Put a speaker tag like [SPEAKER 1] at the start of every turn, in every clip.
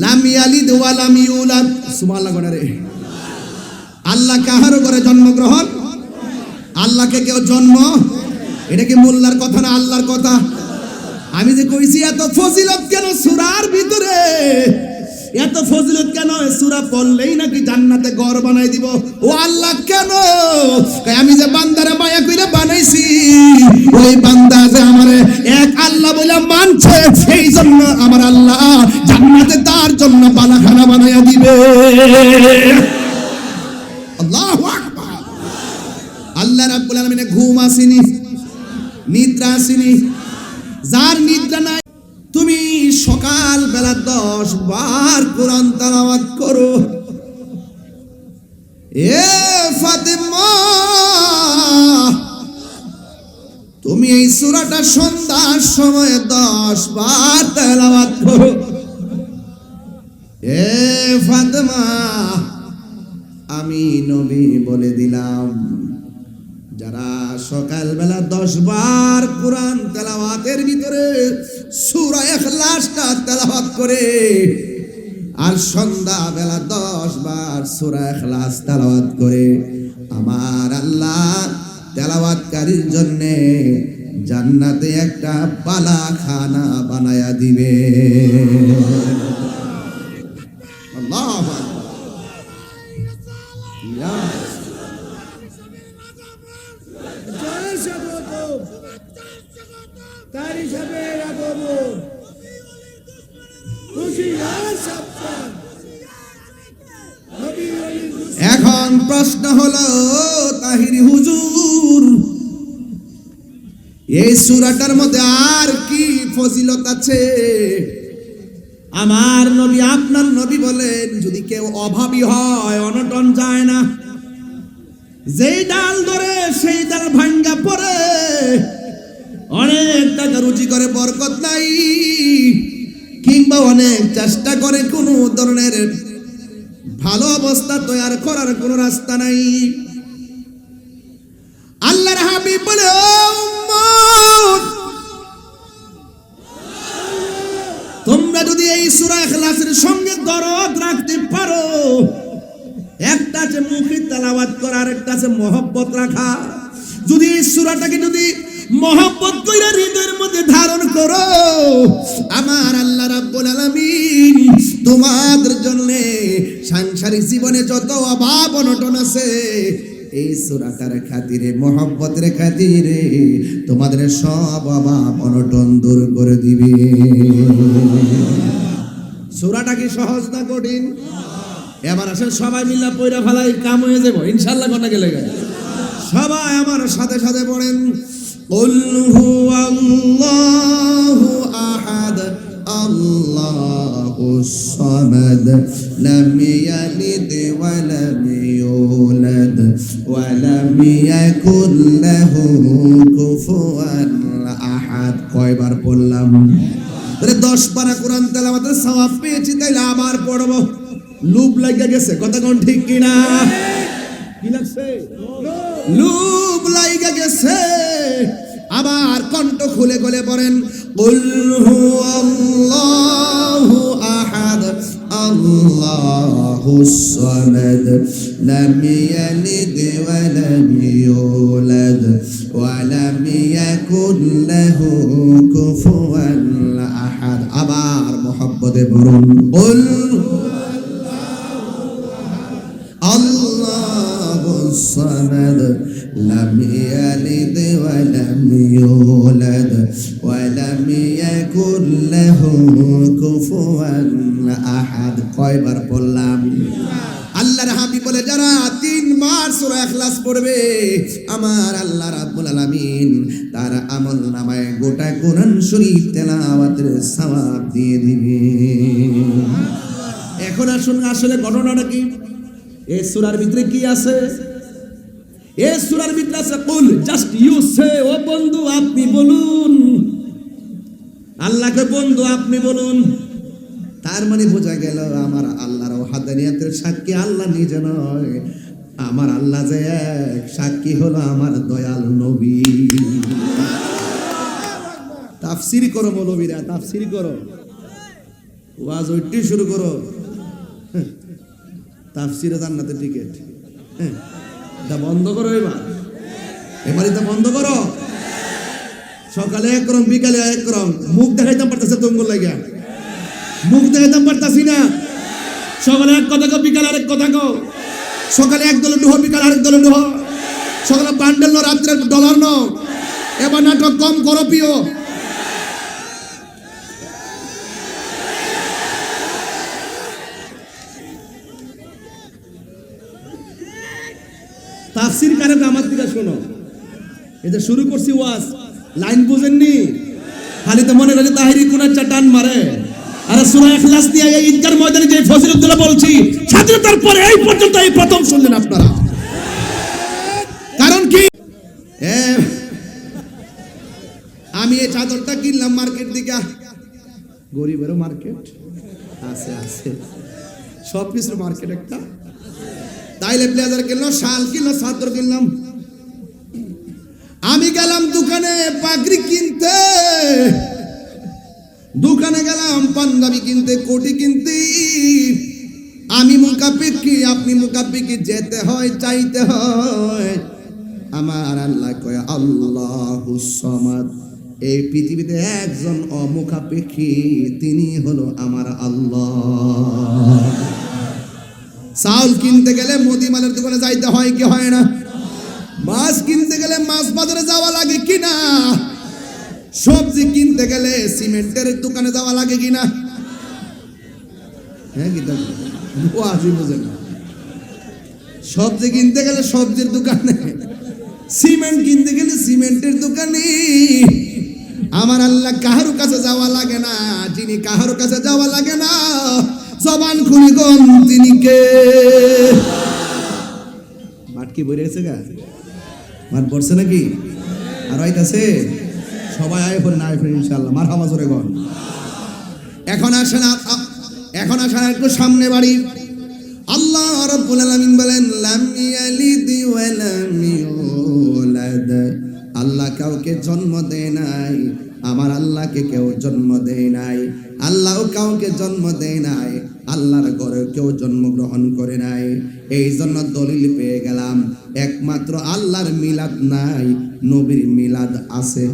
[SPEAKER 1] লাম ইয়ালিদ ওয়া লাম ইউলাদ। সুবহানাল্লাহ গনে রে। আল্লাহ কাহারও করে জন্মগ্রহণ, আল্লাহকে কেউ জন্ম, এটা কি মোল্লার কথা না আল্লাহর কথা? আমি যে কইছি এত ফজিলত কেন সূরার ভিতরে, এত ফজিলত কেন? সূরা পড়লেই নাকি জান্নাতে ঘর বানাই দিব। ও আল্লাহ কেন? আমি যে বান্দারে মায়া কইরা বানাইছি, ওই বান্দা যে আমারে এক আল্লাহ বলে মানছে, সেই জন্য আমার আল্লাহ জান্নাতে তার জন্য বালাখানা বানাইয়া দিবে। আল্লাহু আকবার। আল্লাহ রাব্বুল আলামিনের ঘুম আসেনি, নিদ্রা আসেনি। যার নিদ্রা নাই, তুমি সকাল বেলা 10 বার কোরআন তেলাওয়াত করো। এ ফাতেমা, তুমি এই সূরাটা সন্ধ্যার সময় 10 বার তেলাওয়াত করো। এ ফাতেমা, আমি নবী বলে দিলাম, যারা সকাল বেলা 10 বার কোরআন তেলাওয়াতের ভিতরে সূরা ইখলাসটা তেলাওয়াত করে, আর সন্ধ্যা বেলা 10 বার সূরা ইখলাস তেলাওয়াত করে, আমার আল্লাহ তেলাওয়াতকারীর জন্য জান্নাতে একটা বালাখানা বানায়া দিবে। আল্লাহু আকবার। এখন প্রশ্ন হলো, তাহিরি হুজুর, এই সূরাটার মধ্যে আর কি ফজিলত আছে? আমার নবী, আপনার নবী বলেন, যদি কেউ অভাবী হয়, অনটন যায় না, যেই ডাল ধরে সেই ডাল ভাঙ্গা পড়ে, অনেক টাকা রুজি করে বরকত নাই, কিংবা অনেক চেষ্টা করে কোনো ধরনের ভালো অবস্থা তৈরি করার কোনো রাস্তা নাই, আল্লাহর হাবিব বলে, ও উম্মত, তোমরা যদি এই সূরা ইখলাসের সঙ্গে দরদ রাখতে পারো, একটা আছে মুখে তেলাওয়াত করা, আর একটা আছে মহব্বত রাখা, যদি এই সূরাটাকে যদি মহব্বত কইরা হৃদয়ের মধ্যে ধারণ করো, আমার আল্লাহ রাব্বুল আলামিন তোমাদের জন্য সাংসারিক জীবনে যত অভাব অনটন আছে, এই সূরাটার খাতিরে, মহব্বতের খাতিরে তোমাদের সব অভাব অনটন দূর করে দিবে। সূরাটা কি সহজ না কঠিন? এবার আসেন সবাই মিলে পয়রা ফেলাই, কাম হয়ে যাবো ইনশাআল্লাহ। কোনা গেলে সবাই আমার সাথে সাথে পড়েন, কুল হুয়াল্লাহু আহাদ আল্লাহুস সামাদ লাম ইয়ালিদ ওয়া লাম ইউলাদ ওয়া লাম ইয়াকুল লাহু কুফুয়ান আহাদ। কয়বার পড়লাম? 10 বার কোরআন তেলাওয়াতের সওয়াব পেয়েছি, তাইলে আবার পড়ব। লুপ লাগা গেছে, কথা কোন ঠিক কিনা? কি লাগছে? লুপ লাগা গেছে। আবার কণ্ঠ খুলে খুলে পড়েন, কুল হুয়াল্লাহু আহাদ আল্লাহুস সামাদ লাম ইয়ালিদ ওয়া লাম ইউলাদ ওয়া লাম ইয়াকুল লাহু কুফুয়ান আহাদ। আবার মোহাব্বতে পড়ুন, কুল আল্লাহুস সামাদ লাম ইয়ালিদ ওয়া লাম ইউলাদ ওয়া লাম ইয়াকুল লাহু কুফুয়ান আহাদ। কয়বার পড়লাম? আল্লাহর হাবিব বলে, যারা 3 বার সূরা ইখলাস পড়বে, আমার আল্লাহ রাব্বুল আলামিন তার আমল নামায় গোটা কোরআন শরীফ তেলাওয়াতের সওয়াব দিয়ে দিবে। এখন আসুন, আসলে ঘটনাটা কি? এই সূরার ভিতরে কি আছে? এই সূরার ভিতরে আছে কুল, জাস্ট ইউ সে, ও বন্ধু আপনি বলুন, আল্লাহকে বন্ধু আপনি বলুন। তার মানে বোঝা গেল, আমার আল্লাহর ওয়াহদানিয়াতের সাক্ষী আল্লাহ নিজে নয়, আমার আল্লাহ যে এক, সাক্ষী হলো আমার দয়াল নবী। তাফসীর করো মৌলবীরা, তাফসীর করো। ওয়াজ ওইটি শুরু করো, তাফসিরে জান্নাতের টিকিট, এটা বন্ধ করো। এবার এটা বন্ধ করো। সকালে একরকম, বিকালে একরকম, মুখ দেখাইতাম পারতেছে তোমার লাগে, মুখ দেখাইতাম পারতাছি না। সকালে এক কথা কো, বিকালে আরেক কথা কো। সকালে এক দলে ডুহ, বিকালে আরেক দলে ডুহ। সকালে বান্ডেল নো, রাত্রে ডলার নো। এবার নাটক কম করো প্রিয়। তাফসীর কারে আমার দিকে শোনো, এটা শুরু করছি ওয়াজ, লাইন বুঝেননি, খালি তো মনে করে তাহিরি কোনার টান মারে। আর সূরা ইখলাস দিয়ে এই ঈদগার ময়দানে যে ফজিলতগুলো বলছি, স্বাধীনতার পরে এই পর্যন্ত এই প্রথম শুনলেন আপনারা। কারণ কি, আমি এই চাদরটা কিনলাম মার্কেট দিকে, গরিবেরও মার্কেট আছে, আছে সব কিছুর মার্কেট একটা। তাইলে ব্লেজার কিনলাম, শাল কিনলাম, চাদর কিনলাম। আমি গেলাম দোকানে পাগড়ি কিনতে, দোকানে গেলাম পাঞ্জাবি কিনতে, কোটি কিনতে। আমি মুকাফিকি, আপনি মুকাফিকি, যেতে হয়, চাইতে হয়। আমার আল্লাহ কয় আল্লাহুস সামাদ, এই পৃথিবীতে একজন অমুখাপেক্ষী, তিনি হলো আমার আল্লাহ। চাউল কিনতে গেলে মুদিমালের দোকানে যাইতে হয় কি হয় না? মাছ কিনতে গেলে মাছ বাজারে যাওয়া লাগে কিনা? সবজি কিনতে গেলে সিমেন্টের দোকানে যাওয়া লাগে কিনা? হ্যাঁ, কি ও আজি বুঝেন। সবজি কিনতে গেলে সবজির দোকানে, সিমেন্ট কিনতে গেলে সিমেন্টের দোকানে। আমার আল্লাহ কাহারো কাছে যাওয়া লাগে না, যিনি কাহারো কাছে যাওয়া লাগে না, জবান খুলে গন তিনি কে? মাঠ কি বইরে গেছে গা? মাঠ পড়ছে নাকি? আর আইতাছে সবাই, আয় পড়ে না আয় পড়ে ইনশাআল্লাহ। মারহাবা জোরে গন। এখন আসেন, এখন আসেন একটু সামনে বাড়ি। আল্লাহ রাব্বুল আলামিন বলেন লাম ইয়ালিদ ওয়া লাম ইউলাদ, আল্লাহ কাউকে জন্ম দেয় নাই, আমার আল্লাহকে কেউ জন্ম দেয় নাই। আল্লাহ কাউকে জন্ম দেয় নাই, আল্লাহর ঘরে কেউ জন্মগ্রহণ করে নাই। এই জন্য দলিল পেয়ে গেলাম, একমাত্র আল্লাহর মিলাদ নাই, নবীর মিলাদ আছে।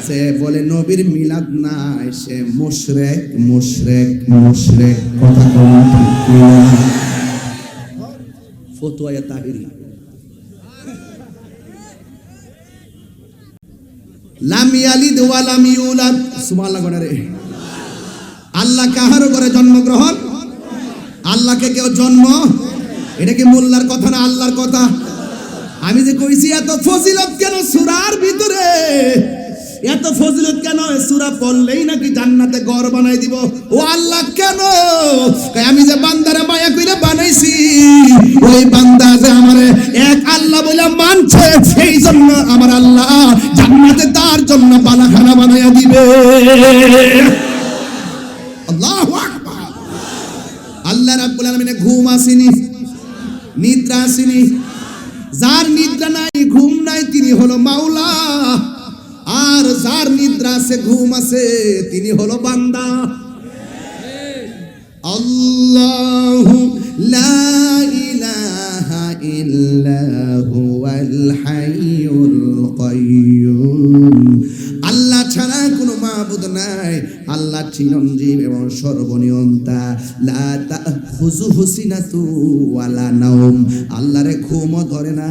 [SPEAKER 1] সে বলে নবীর মিলাদ নাই, সে মুশরিক, মুশরিক, মুশরিক। কথা বলুন ঠিক কিনা? ফতোয়া তাহিরি। লাম ইয়ালিদ ওয়া লাম ইউলাদ, সুবহানাল্লাহ গনে রে। আল্লাহ কাহারো ঘরে জন্মগ্রহণ, আল্লাহকে কেউ জন্ম, এটা কি মোল্লার কথা না আল্লাহর কথা? আমি যে কইছি এত ফজিলত কেন সূরার ভিতরে, এত ফজিলত কেন? সূরা পড়লেই নাকি জান্নাতে ঘর বানাই দিব। ও আল্লাহ কেন? আমি যে বান্দারে মায়া কইরা বানাইছি, ওই বান্দা যে আমারে এক আল্লাহ বলে মানছে, সেই জন্য আমার আল্লাহ জান্নাতে তার জন্য বালাখানা বানাইয়া দিবে। আল্লাহু আকবার। আল্লাহ রাব্বুল আলামিনের ঘুম আসেনি, নিদ্রা আসেনি। যার নিদ্রা নাই, ঘুম নাই, তিনি হলো মাওলা। আর যার নিদ্রা আছে, ঘুম আছে, তিনি হলো বান্দা। আল্লাহু লা ইলাহা ইল্লা হুয়াল হাইয়ুল কাইয়্যুম, আল্লাহ ছাড়া কোনো মাবুদ নাই। আল্লাহ চিরঞ্জীব এবং সর্বনিয়ন্তা। লা তাখুযুহু সিনাতু ওয়ালা নাওম, আল্লাহরে ঘুমও ধরে না,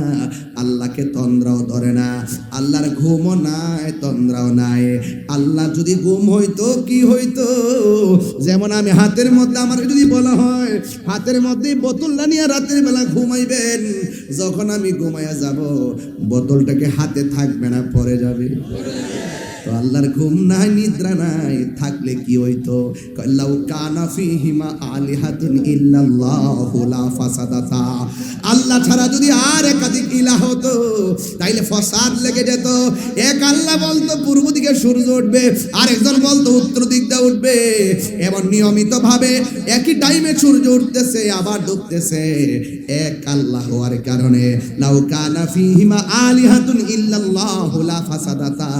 [SPEAKER 1] আল্লাহকে তন্দ্রাও ধরে না। আল্লাহর ঘুমও নাই, তন্দ্রাও নাই। আল্লাহ যদি ঘুম হইতো কি হইতো? যেমন আমি হাতের মধ্যে, আমার যদি বলা হয় হাতের মধ্যে বোতলটা নিয়ে রাতের বেলা ঘুমাইবেন, যখন আমি ঘুমাইয়া যাব বোতলটাকে হাতে থাকবে না, পড়ে যাবে। তো আল্লাহর ঘুম নাই, নিদ্রা নাই, থাকলে কি হইতো? লাউ কানা ফীহিমা আলিহাতুন ইল্লাল্লাহু লা ফাসাদাতা, আল্লাহ ছাড়া যদি আর একাধিক ইলাহ হতো তাইলে ফাসাদ লেগে যেত। এক আল্লাহ বলতো পূর্ব দিকে সূর্য উঠবে, আরেকজন বলতো উত্তর দিক দিয়ে উঠবে, এবং নিয়মিত ভাবে একই টাইমে সূর্য উঠতেছে আবার ডুবতেছে। এক আল্লাহ হওয়ার কারণে লাউ কানা ফীহিমা আলিহাতুন ইল্লাল্লাহু লা ফাসাদাতা,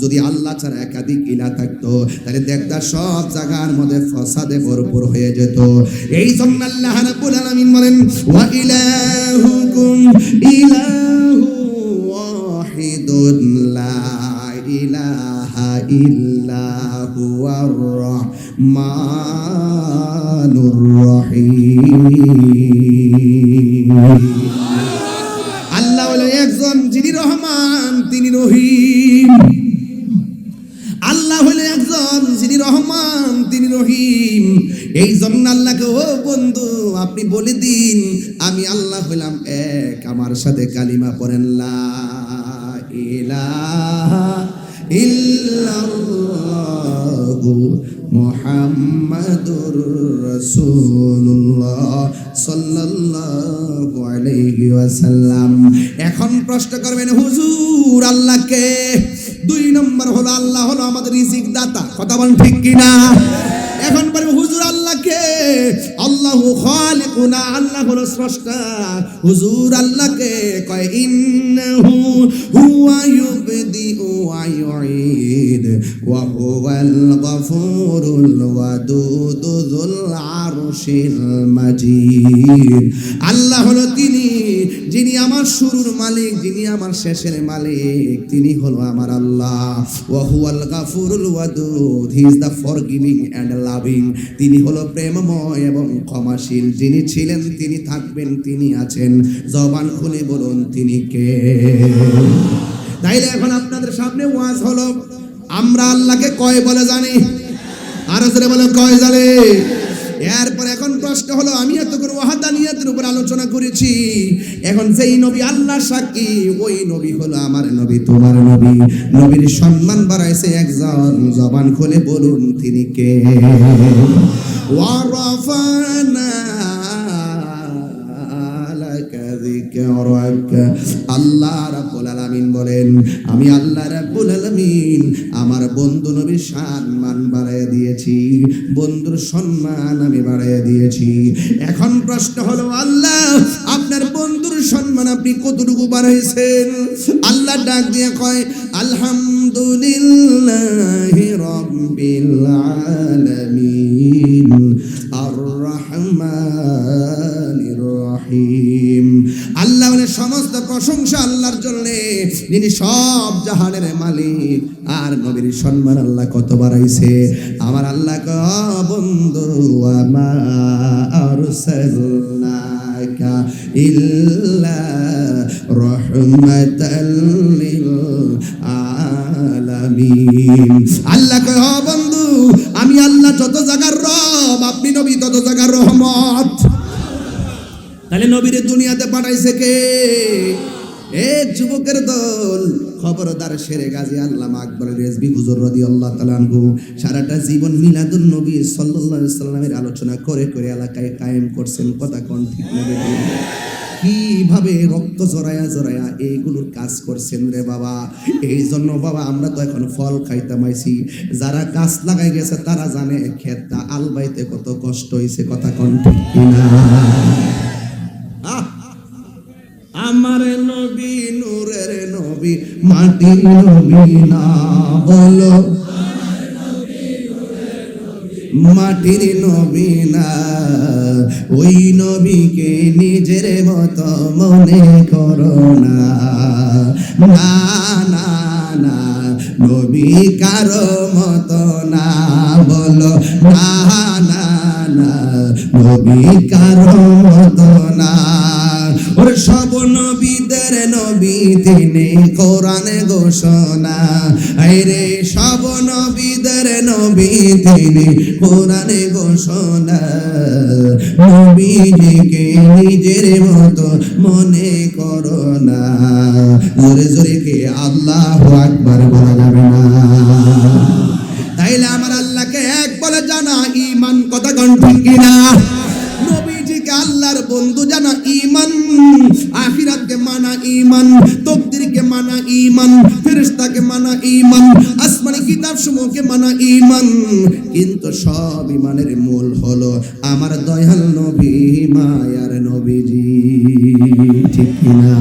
[SPEAKER 1] যদি আল্লাহ ছাড়া একাধিক ইলাহ থাকতো, তাহলে দেখতা সব জায়গার মধ্যে ফাসাদে ভরপুর হয়ে যেত। এই জন্য আল্লাহ রাব্বুল আলামিন বলেন ওয়া ইলাহুকুম ইলাহু ওয়াহিদুন লা ইলাহা ইল্লা হুয়ার রহমানুর রহিম। আল্লাহ হলো একজন, যিনি রহমান তিনি রহিম। আল্লাহ হলো একজন, যিনি রহমান তিনি রহিম। এই জন্য আল্লাহকে, ও বন্ধু আপনি বলে দিন আমি আল্লাহ হইলাম এক, আমার সাথে কালিমা পড়েন লা ইলাহা ইল্লাল্লাহু মুহাম্মাদুর রাসূলুল্লাহ সাল্লাল্লাহু আলাইহি ওয়াসাল্লাম। এখন প্রশ্ন করবেন হুজুর আল্লাহকে? 2 নম্বর হলো আল্লাহ হলো আমাদের রিজিক দাতা, কথা বলেন ঠিক কিনা? এখন বলবো হুজুর আল্লাহকে? আল্লাহু খালিকুনা, আল্লাহ হলো স্রষ্টা। হুজুর আল্লাহকে কয় ইন্নাহু হুয়া ইউবদিউ ওয়া ইউঈদ ওয়া হুয়াল গফুরুল ওয়াদুদ যুল আরশিল মাজিদ। আল্লাহ হলো তিনি, যিনি আমার শুরুর মালিক, যিনি আমার শেষের মালিক, তিনি হলো আমার আল্লাহ। ওয়া হুয়াল গফুরুল ওয়াদুদ, he is the forgiving and loving. তিনি হলো প্রেমময় এবং ক্ষমাশীল। যিনি ছিলেন, তিনি থাকবেন, তিনি আছেন। জবান খুলে বলুন তিনি কে? তাইলে এখন আপনাদের সামনে ওয়াজ হলো, আমরা আল্লাহকে কয় বলে জানি? আরো জোরে বলে কয় জানে? এরপর এখন প্রশ্ন হলো, আমি এত করে ওয়াহাদানিয়াতের উপর আলোচনা করেছি, এখন যেই নবী আল্লাহ সাক্ষী, ওই নবী হলো আমার নবী, তোমার নবী। নবীর সম্মান বাড়াইছে একজন, জবান খুলে বলুন তিনি কে? ওয়া রাফানা লাকা যিকরাকা। আল্লাহ রাব্বুল আলামিন বলেন, আমি আল্লাহ রাব্বুল আলামিন আমার বন্ধু নবীর সম্মান বাড়াইয়া দিয়েছি, বন্ধুর সম্মান আমি বাড়াইয়া দিয়েছি। এখন প্রশ্ন হলো, আল্লাহ আপনার বন্ধুর সম্মান আপনি কতটুকু বাড়াইছেন? আল্লাহ ডাক দিয়ে কয় আলহামদুলিল্লাহি রাব্বিল আলামিন আর রহমানির রহিম। আল্লাহ মানে সমস্ত প্রশংসা আল্লাহর জন্য, যিনি সব জাহানের মালিক। আর নবীর সম্মান আল্লাহ কত বাড়াইছে? আমার আল্লাহ ক বন্ধু আমা আরসালনাকা ইল্লা রাহমাতাল লিল আলামিন। আল্লাহ কয় ও বন্ধু, আমি আল্লাহ যত জায়গার রব, আপনি নবী তত জায়গার রহমত। তাহলে নবীরে দুনিয়াতে পাঠাইছে কে? এক যুবকের দল। খবরদার শেরে গাজী আল্লামা আকবর রেজভী হুজুর রাদিয়াল্লাহু তাআলা আনহু সারাটা জীবন মিলাদুন নবী সাল্লাল্লাহু আলাইহি সাল্লামের আলোচনা করে করে এলাকায় কায়েম করছেন। কথা কোন ঠিক না? কিভাবে রক্ত জড়ায়া জড়ায়া এইগুলোর কাজ করছেন রে বাবা। এই জন্য বাবা আমরা তো এখন ফল খাইতাম আইছি, যারা গাছ লাগাই গেছে তারা জানে ক্ষেতটা আলবাইতে কত কষ্ট হয়েছে। কথা কোন ঠিক কিনা? আমার নবী নূরের নবী, মাটির নবী না বলো, মাটির নবী না, ওই নবীকে নিজের মতো মনে করো না। না না না, নবী কারো মতো না বলো, না না না, নবী কারো মতো না। ওর সব নবীদের নবী তিনি, কোরআনে ঘোষণা। আরে সব নবীদের নবী তিনি, কোরআনে ঘোষণা। নবীজিকে নিজের মতো মনে করো না। জোরে জোরে কে আল্লাহু আকবার বলা যাবে না? তাইলে আমার আল্লাহকে এক বলে জানা ঈমান। কথা কোন ঠিক কিনা? নবীজিকে আল্লাহর বন্ধু জানা ঈমান, আখিরাতকে মানা ঈমান, তাকদীরকে মানা ঈমান, ফেরেশতাকে মানা ঈমান, আসমানি কিতাব সমূহকে মানা ঈমান। কিন্তু সব ঈমানের মূল হলো আমার দয়াল নবী, মায়ার নবীজি। ঠিক কিনা?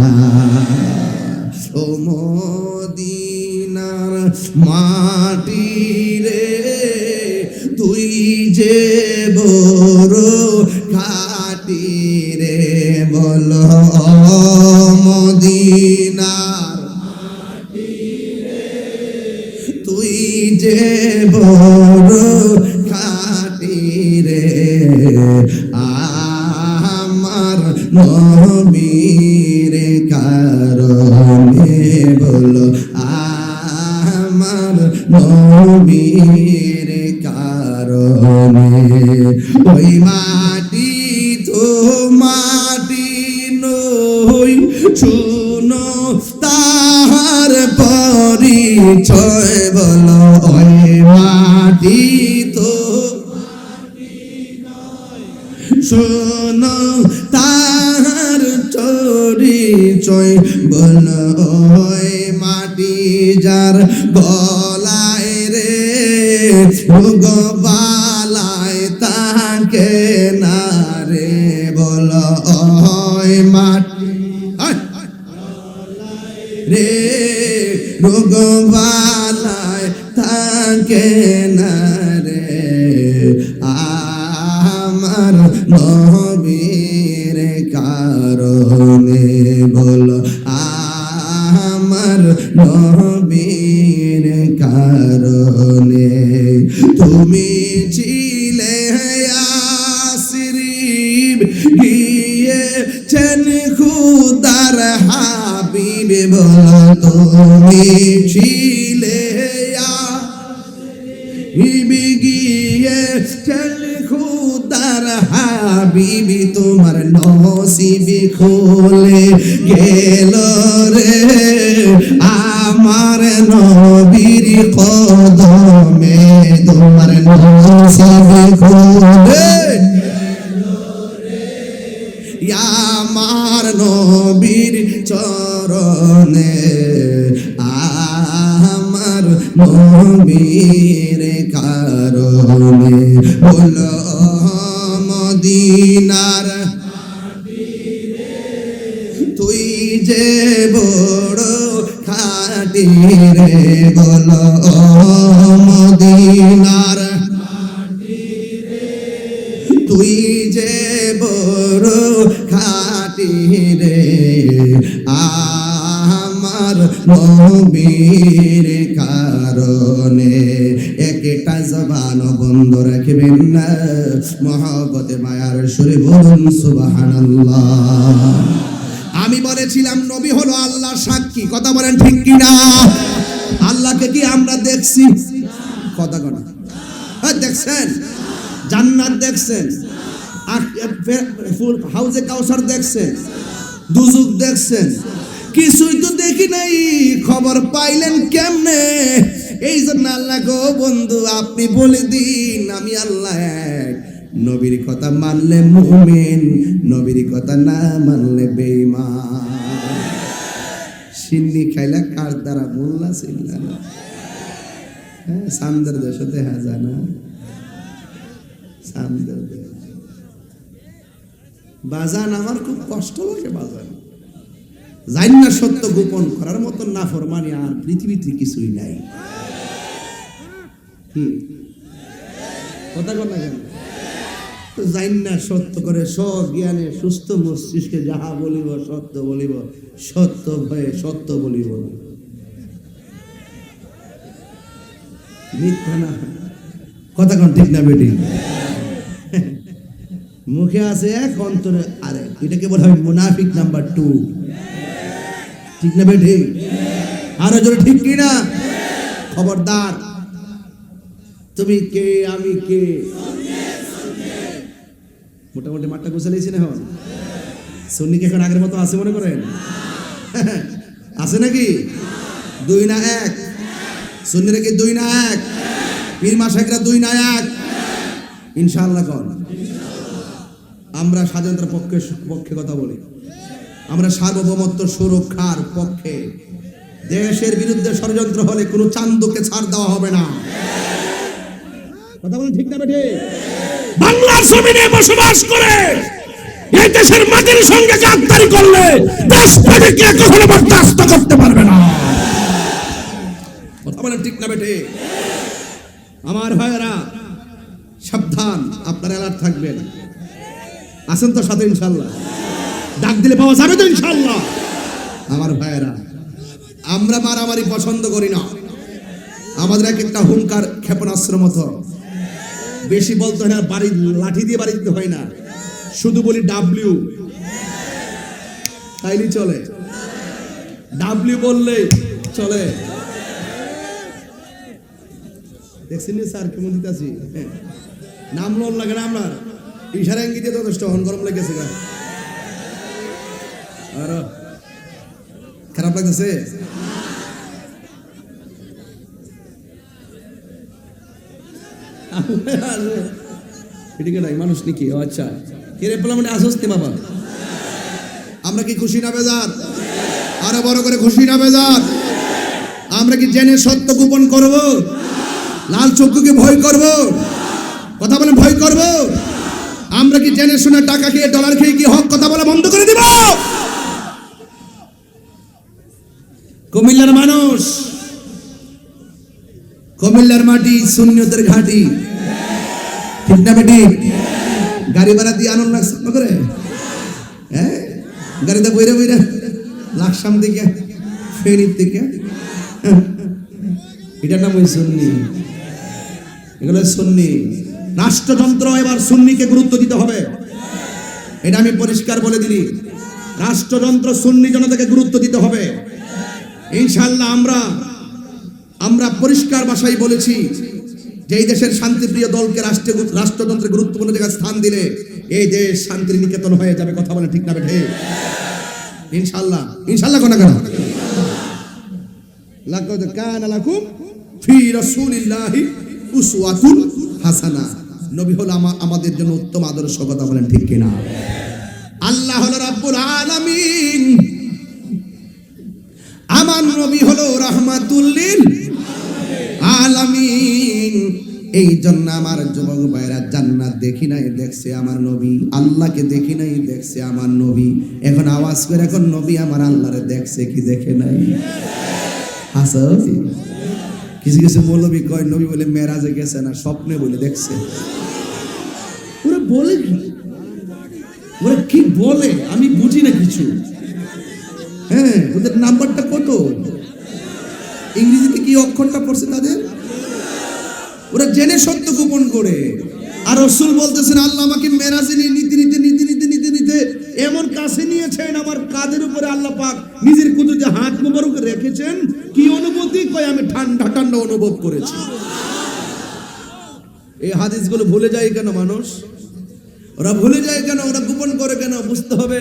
[SPEAKER 1] ও মদিনার মাটি রে তুই যে বড় খাটি রে বল মদিনার তুই যে বড় খাটি রে আমার নবীর কারণে বলো আমার নবীর কারণে ওই মাটি তো মাটি নই শুনো তাহার পরিচয় বলো ওই মাটি তো শোনো তাহার পরিচয় বলো ওই মাটি যার গলায় রে গলায় তাকে না রে বলো ওই মাটি রে রোগবালায় থাকে না রে আমার নবীর কারণে বলো আমার নবীর কারণে তুমি ছিলে আসরিব গিয়েছেন খুদার হাবিব বলো তুমি ছিলে গিয়েছেন খুদার হাবিবি তোমার নসিবি খুলে গেল রে আমার নবীর কদমে তোমার নসিবি খুলে আমার নবীর চরণে আমার নবীর কারণে বলো মদিনার তুই যে বড় খাটি রে বলো মদিনার তুই যে বড় খাটি রে আমার নবীর কারণে একটা জবান বন্ধ রাখবেন না মহব্বতে মায়ার সুরে বলুন সুবহানাল্লাহ। আমি বলেছিলাম নবী হলো আল্লাহর সাক্ষী, কথা বলেন ঠিক কিনা? আল্লাহকে কি আমরা দেখছি? কথা কথা দেখছেন? জান্নাত দেখছেন, হাউজে কাউসার দেখছেন, দুজুক দেখছেন, কিছুই তো দেখি নাই। খবর পাইলেন কেমনে? এই জন্য আল্লাহ গো বন্ধু আপনি বলে দিন আমি আল্লাহ এক। নবীর কথা মানলে মুমিন, নবীর কথা না মানলে বেঈমান। সিন্নি খাইলা কার দ্বারা মোল্লা ছিলেন, হ্যাঁ সামদের দেশতে হাজানা সামদের দেশ বাজান আমার খুব কষ্ট লাগে বাজান। জানি না সত্য গোপন করার মতো নাফরমানি আর পৃথিবীতে কিছুই নাই। কথা কথা কেন জানি না সত্য করে স্বজ্ঞানে সুস্থ মস্তিষ্কে যাহা বলিব সত্য বলিব, সত্য ভয়ে সত্য বলিব, মিথ্যা না। কথা কোন ঠিক না বেটি? মুখে আছে এক, অন্তরে আরেক। এটাকে বলা হয় মুনাফিক নাম্বার 2। ঠিক না বেটি? আরো জোরে ঠিক কি না? খবরদার, তুমি কে আমি কে, মোটামুটি মাঠটা গুছালেছি না? এখন সুন্নি কি এখন আগের মতো আছে মনে করেন? আছে নাকি? 2 না 1? সুন্নিরা কি 2 না 1? পীর মাশায়েখরা 2 না 1? ইনশাআল্লাহ কোন? আমরা স্বাধীনতার পক্ষে কথা বলি, আমরা সার্বভৌমত্ব সুরক্ষার পক্ষে। দেশের বিরুদ্ধে ষড়যন্ত্র হলে কোনো চান্দুকে ছাড় দেওয়া হবে না। কথা বলেন ঠিক না বেঠে? বাংলার জমিনে বসবাস করে এই দেশের মাটির সঙ্গে গাদ্দারি করলে দেশটাকে কখনো বরদাস্ত করতে পারবে না। কথা বলেন ঠিক না বেঠে? আমার ভাইয়েরা সাবধান, আপনারা অ্যালার্ট থাকবেন। আছেন তো সাথে ইনশাআল্লাহ? ডাক দিলে পাওয়া যাবে তো ইনশাআল্লাহ? আমার ভাইয়েরা, আমরা মারামারি পছন্দ করি না। আমাদের এক একটা হুঙ্কার ক্ষেপণাস্ত্র মতো, বেশি বলতে হয় না, বাড়ি লাঠি দিয়ে বাড়ি দিতে হয় না, শুধু বলি ডাব্লিউ, তাইলে চলে। ডাব্লিউ বললেই চলে। দেখছেন স্যার কেমন দিতেছি? নাম লোন লাগে না আপনার, ইশারা ইঙ্গিতে যথেষ্ট। হন গরম লেগেছে, আর খারাপ লাগতেছে? এদিকে নাই মানুষ নাকি? আচ্ছা, কেরে পেলাম মানে আসস্তি বাবা। আমরা কি খুশি না বেজার? আরো বড় করে খুশি না বেজার? আমরা কি জেনে সত্য গোপন করব? লাল চক্ষুকে ভয় করব? কথা বলে ভয় করব? আমরা কি জেনে শুনে টাকা খেয়ে ডলার খেয়ে কি হক কথা বলা বন্ধ করে দিব? কুমিল্লার মানুষ, কুমিল্লার মাটি সুন্নিয়তের ঘাঁটি, ঠিক না বেটি? গাড়ি ভাড়া দিয়ে আনন্দ লাগছে করে, হ্যাঁ, গাড়িতে বইরা বইরা লাকসাম থেকে ফেনীর থেকে, এটার নাম ওই সুন্নি। এগুলো সুন্নি। রাষ্ট্রযন্ত্র এবার সুন্নিকে গুরুত্ব দিতে হবে, এটা আমি পরিষ্কার বলে দিলি। রাষ্ট্রযন্ত্র সুন্নি জনতাকে গুরুত্ব দিতে হবে ইনশাআল্লাহ। আমরা পরিষ্কার ভাষায় বলেছি যে এই দেশের শান্তিপ্রিয় দলকে রাষ্ট্রযন্ত্রের গুরুত্বপূর্ণ জায়গায় স্থান দিলে এই দেশ শান্তির নিকেতন হয়ে যাবে। কথা বলে ঠিক না বেঠে? ইনশাআল্লাহ। ইনশাআল্লাহ কোন কথা? লাকাদ কানা লাকুম ফি রাসূলিল্লাহি উসওয়াতুন হাসানা। নবী হলো আমাদের জন্য উত্তম আদর্শ। কথা বলেন ঠিক কিনা? আল্লাহ হলো রাব্বুল আলামিন, আমার নবী হলো রাহমাতুল লিল আলামিন। এই জন্য আমার যুবক ভাইরা, জান্নাত দেখি নাই, দেখছে আমার নবী। আল্লাহকে দেখি নাই, দেখছে আমার নবী। এখন আওয়াজ করে এখন নবী আমার আল্লাহরে দেখছে কি দেখে নাই? হাসা কিছু কিছু মৌলবী কয় নবী বলে মেরাজে গেছে না, স্বপ্নে বলে দেখছে। ওরা বলে কি? ওরা কি বলে আমি বুঝি না কিছু। হ্যাঁ, ওদের নাম্বারটা কত? ইংরেজিতে কি অক্ষরটা পড়ছে তাদের? ওরা জেনে সত্য গোপন করে। আর রাসূল বলতেছেন আল্লাহ আমাকে মেরাজে নিয়ে নিতে এমন কাছে নিয়েছেন, আমার কাঁধের উপরে আল্লাহ পাক নিজের কুদরতে হাত মোবারক রেখেছেন। কি অনুভূতি? কয় আমি ঠান্ডা ঠান্ডা অনুভব করেছি। এই হাদিসগুলো ভুলে যায় কেন মানুষ? ওরা ভুলে যায় কেন? ওরা গোপন করে কেন? বুঝতে হবে,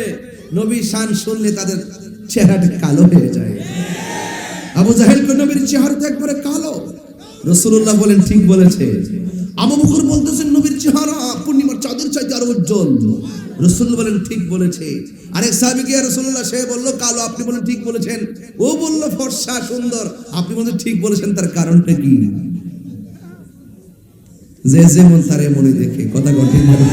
[SPEAKER 1] নবী শান শুনলে তাদের চেহারাটা কালো হয়ে যায়। আবু জাহেল কো নবীর চেহারাটা একবারে কালো। রাসূলুল্লাহ বলেন ঠিক বলেছে। আবু বকর বলতেছেন নবীর চেহারা পূর্ণিমার চাঁদের চাইতে আরো উজ্জ্বল। রাসূল বলেন ঠিক বলেছে। আরেক সাহাবী কি রাসূলুল্লাহ, সে বলল কালো, আপনি বলেন ঠিক বলেছেন। ও বলল ফর্সা সুন্দর, আপনি বলেন ঠিক বলেছেন। তার কারণটা কি? যে যেমন তার এমনই দেখে। কথা কঠিন ভাবে